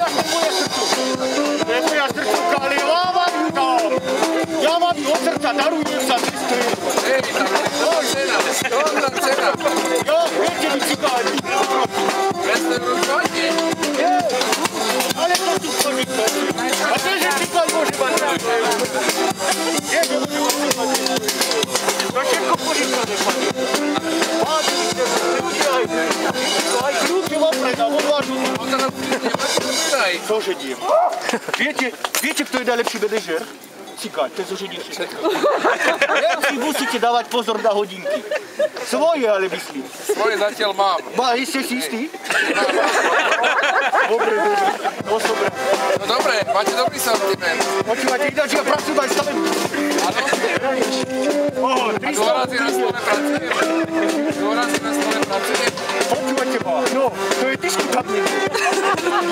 to moje srdce. To je moja srdcovka, ale ja vám ju dám. Ja vám ju od srdca darujem za 300 €. Hej, tak to je cena. To je cena. Jo, viete mi cigáni. 200 € chodí. Nie, ale to tu chodí. A to je, že cigán môže mať. Nie, že môže mať cigán. To všetko poříkané, pani. Páni, ľudia aj kľúče vám predám, odvážu. On to nám nepredaj. Zožedím. Viete, kto je najlepší manažer? Cigán, ten zožedí všetko. Len si musíte dávať pozor na hodinky. Svoje, ale myslím. Svoje zatiaľ mám. Ste si istí? Dobre. No dobre. No dobre, máte dobrý sortiment. Počúvate, ináč ja pracujem aj stavebný. Áno? Oh, A 2 razy na stole pracujem. 2 razy na stole pracujem. Počúvate ma, no, to je diskutabilné.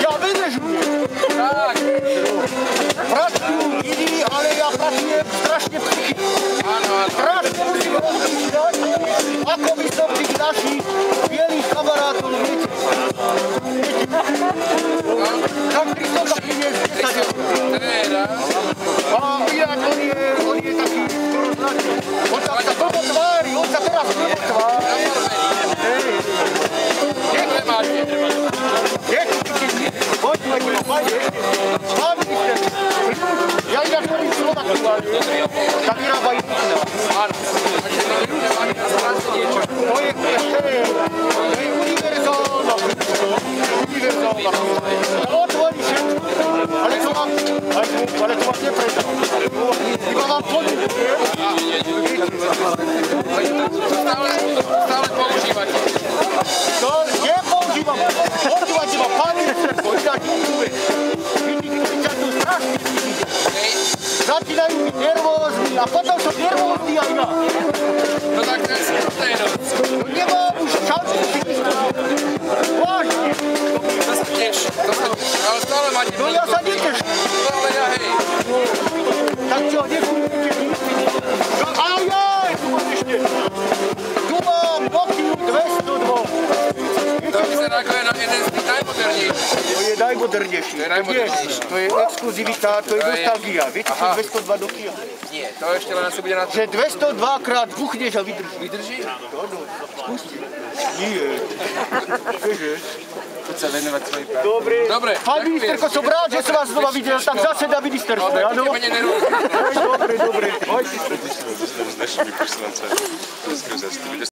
Ja manažujem. Tak. Pracujú iní, ale ja pracujem strašne psychicky. Áno. Strašne musím rozmýšľať, ako by som tých našich bielých kamarátov, viete. Tak 300 taký je 10 €. Teda. A inak on je taký skoro značný. On sa blbo tvári, on sa teraz blbo tvári. Hej. Dobre máte. Poďme, fajne. Pán minister, ja inak volím Slovakiu, ale sa vyrábajú vína. Áno. Takže to ľudia máte na stránku niečo. To je univerzálna. Univerzálna. Otvorí všetko. Ale to vám nepredám. Iba vám ponúkujem. Stále používate. To nepoužívam. Počúvate ma, pán minister, poďať úvek. Vidíte, keď to strašne vidíte. Začínajú byť nervózni a potom som nervózny aj ja. No tak to je smutné, no. No nemám už šancu si vystrať. Vážne. To sa teš. Ale stále máte. No ja sa neteším. Stále ja, hej. Tak čo, nefungujete vy? No ajaj, tu mám ešte. Tu mám Nokiu 202. To vyzerá ako je na jeden z tých najmodernejších. To je najmodernejší. To je najmodernejší. To je exkluzivita, to je nostalgia. Viete, čo 202 Nokia? Nie, to ešte len asi bude na to. Že 202 krát buchneš a vydrží. Vydrží? No, skúste. Nie. Vieš, Poď sa venovať svojej práci. Dobre. Pán ministerko, som rád, že som vás znova videl, tak zase na ministerstve, No, áno? tak tebe nenervózne. Dobre. С нашими курсантами.